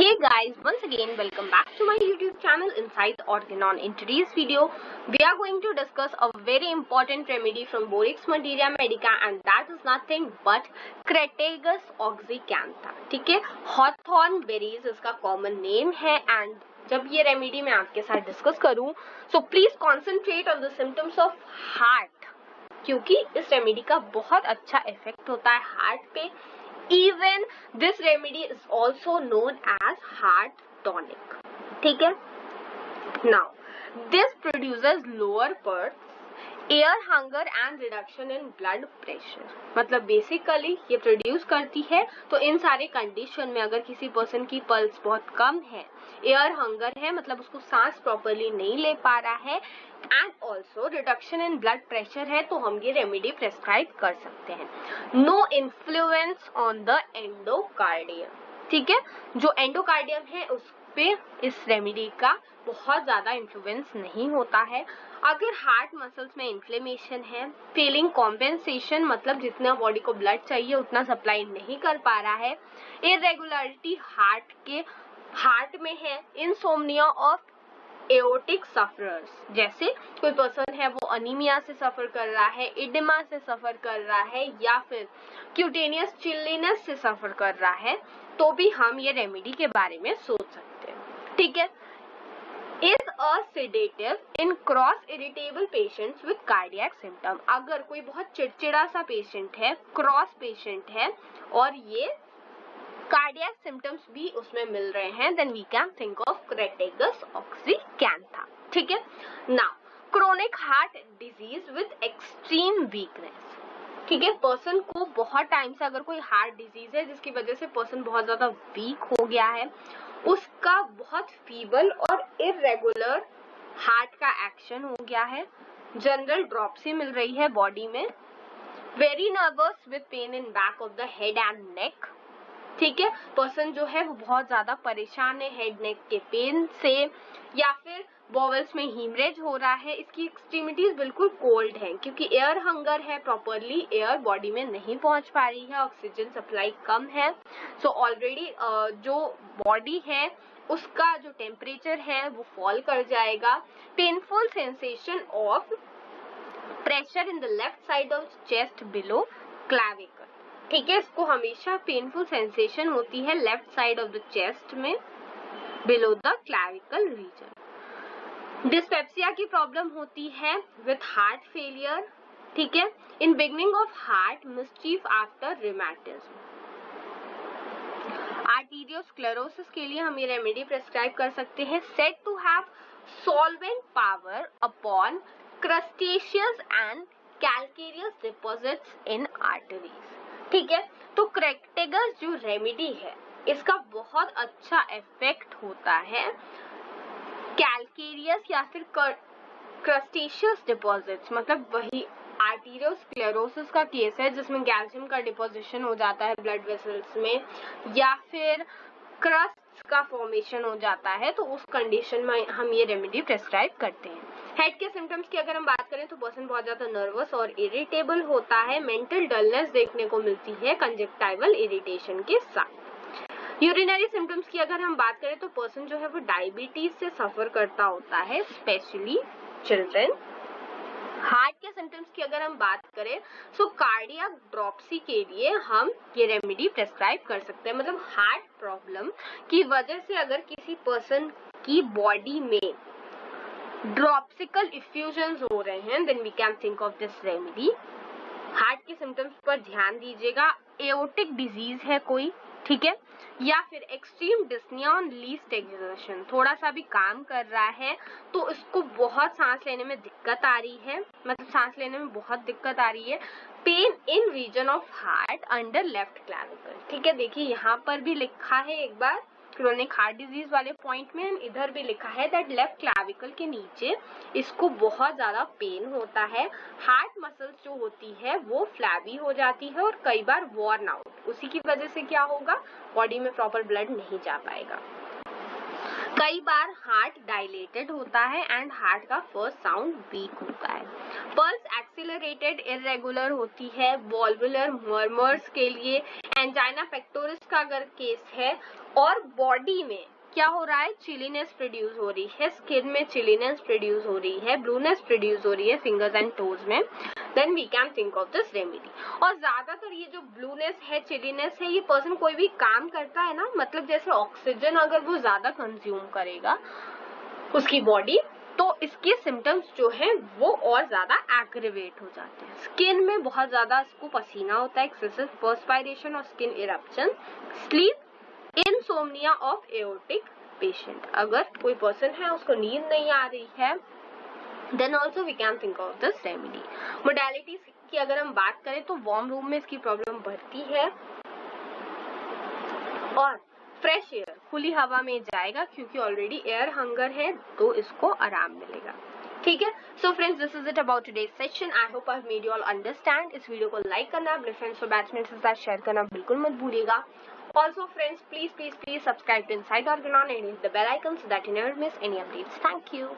Hey guys, once again welcome back to my YouTube channel Inside the Organon. In today's video, we are going to discuss a very important remedy from Borix Materia Medica and that is nothing but Crataegus oxyacantha. ठीक है, hawthorn berries इसका common name है and जब ये remedy मैं आपके साथ discuss करूं, so please concentrate on the symptoms of heart क्योंकि इस रेमेडी का बहुत अच्छा इफेक्ट होता है हार्ट पे. Even this remedy is also known as heart tonic. ठीक है. Now, this produces lower pulse, air hunger and reduction in blood pressure. मतलब बेसिकली ये प्रोड्यूस करती है तो इन सारे कंडीशन में अगर किसी पर्सन की पल्स बहुत कम है, एयर हंगर है मतलब उसको सांस प्रॉपरली नहीं ले पा रहा है and also reduction in blood pressure है तो हम ये रेमेडी प्रेस्क्राइब कर सकते हैं. No influence on the endocardium. ठीक है, जो एंडोकार्डियम है उस पे इस रेमेडी का बहुत ज्यादा इन्फ्लुएंस नहीं होता है. अगर हार्ट मसल्स में इन्फ्लेमेशन है, फेलिंग कॉम्पेंसेशन मतलब जितना बॉडी को ब्लड चाहिए उतना सप्लाई नहीं कर पा रहा है, इरेगुलरिटी हार्ट में है, इनसोम्निया ऑफ एओर्टिक सफरर्स जैसे कोई पर्सन है वो अनीमिया से सफर कर रहा है, इडिमा से सफर कर रहा है या फिर क्यूटेनियस चिल्लीनेस से सफर कर रहा है तो भी हम ये रेमेडी के बारे में सोच सकते हैं. ठीक है. Is a sedative in cross irritable patients with cardiac symptom. अगर कोई बहुत चिड़चिड़ा सा पेशेंट है, क्रॉस पेशेंट है और ये कार्डियक सिम्टम्स भी उसमें मिल रहे हैं, then we can think of crataegus oxyacantha. ठीक है. Now, chronic heart disease with extreme weakness. ठीक है, पर्सन को बहुत टाइम से अगर कोई हार्ट डिजीज है जिसकी वजह से पर्सन बहुत ज्यादा वीक हो गया है, उसका बहुत फीबल और इरेगुलर हार्ट का एक्शन हो गया है, जनरल ड्रॉपसी मिल रही है बॉडी में, very nervous with pain in back of the head and neck. ठीक है, पर्सन जो है वो बहुत ज्यादा परेशान है हेड नेक के पेन से या फिर बॉवल्स में हीमरेज हो रहा है, इसकी एक्सट्रीमिटीज बिल्कुल कोल्ड है क्योंकि एयर हंगर है, प्रॉपरली एयर बॉडी में नहीं पहुंच पा रही है, ऑक्सीजन सप्लाई कम है. सो ऑलरेडी जो बॉडी है उसका जो टेम्परेचर है वो फॉल कर जाएगा. Painful sensation of pressure in the left side of chest below clavicle. ठीक है, इसको हमेशा पेनफुल सेंसेशन होती है left side of the chest में below the clavicle region. Dyspepsia की प्रॉब्लम होती है विथ हार्ट फेलियर. ठीक है, in beginning of heart mischief after rheumatism. Arteriosclerosis के लिए हम ये रेमेडी प्रेस्क्राइब कर सकते हैं. Said to have solvent power upon crustaceous and calcareous deposits in arteries. ठीक है, तो क्रेटेगस जो रेमेडी है इसका बहुत अच्छा इफेक्ट होता है कैल्केरियस या फिर क्रस्टेशियस डिपॉजिट्स मतलब वही आर्टीरियोस्क्लेरोसिस का केस है जिसमें कैल्शियम का डिपोजिशन हो जाता है ब्लड वेसल्स में या फिर क्रस्ट का फॉर्मेशन हो जाता है, तो उस कंडीशन में हम ये रेमेडी प्रेस्क्राइब करते हैं. हेड के सिम्टम्स की अगर हम बात करें तो पर्सन बहुत ज्यादा नर्वस और इरिटेबल होता है, मेंटल डलनेस देखने को मिलती है कंजक्टाइवल इरिटेशन के साथ. यूरिनरी सिम्टम्स की अगर हम बात करें तो पर्सन जो है वो डायबिटीज से सफर करता होता है, स्पेशली चिल्ड्रन. हार्ट के सिम्टम्स की अगर हम बात करें तो कार्डियक ड्रॉपसी के लिए हम ये रेमेडी प्रेस्क्राइब कर सकते हैं. मतलब हार्ट प्रॉब्लम की वजह से अगर किसी पर्सन की बॉडी में ड्रॉप्सिकल इफ्यूजन्स हो रहे हैं then we can think of this remedy. Heart के सिम्टम्स पर ध्यान दीजिएगा. एओर्टिक डिजीज है कोई, ठीक है, या फिर extreme dyspnoea on least exertion, थोड़ा सा भी काम कर रहा है तो इसको बहुत सांस लेने में दिक्कत आ रही है, मतलब सांस लेने में बहुत दिक्कत आ रही है. Pain in region of heart under left clavicle. ठीक है, देखिए यहाँ पर भी लिखा है एक बार क्रोनिक हार्ट डिजीज वाले पॉइंट में, इधर भी लिखा है दैट लेफ्ट क्लैविकल के नीचे इसको बहुत ज्यादा पेन होता है. हार्ट मसल्स जो होती है वो फ्लैबी हो जाती है और कई बार वॉर्न आउट. उसी की वजह से क्या होगा, बॉडी में प्रॉपर ब्लड नहीं जा पाएगा. कई बार हार्ट डायलेटेड होता है एंड हार्ट का फर्स्ट साउंड वीक होता है। पल्स एक्सीलरेटेड इरेगुलर होती है वॉल्वुलर मर्मर्स के लिए, एंजाइना पेक्टोरिस का अगर केस है, और बॉडी में क्या हो रहा है, चिलीनेस प्रोड्यूस हो रही है, स्किन में चिलीनेस प्रोड्यूस हो रही है, ब्लूनेस प्रोड्यूस हो रही है फिंगर्स एंड टोज में, then we can think of this remedy. और ज्यादातर ये जो ब्लूनेस है, चिलीनेस है, ये पर्सन कोई भी काम करता है ना, मतलब जैसे ऑक्सीजन अगर वो ज्यादा कंज्यूम करेगा उसकी बॉडी, तो इसके सिम्टम्स जो हैं वो और ज्यादा एग्रीवेट हो जाते हैं। स्किन में बहुत ज्यादा इसको पसीना होता है, एक्सेसिव पर्सपायरेशन और skin eruption, sleep insomnia of aortic patient, अगर कोई पर्सन है उसको नींद नहीं आ रही है, then also we can think of this remedy. Modalities की अगर हम बात करें तो वार्म रूम में इसकी प्रॉब्लम बढ़ती है और फ्रेश एयर खुली हवा में जाएगा क्योंकि ऑलरेडी एयर हंगर है तो इसको आराम मिलेगा। ठीक है, so friends this is it about today's session. I hope I made you all understand. इस वीडियो को लाइक करना, अपने फ्रेंड्स और बैचमेट्स के साथ शेयर करना बिल्कुल मत भूलिएगा। Also friends, please subscribe to Inside Organon and hit the bell icon so that you never miss any updates. Thank you.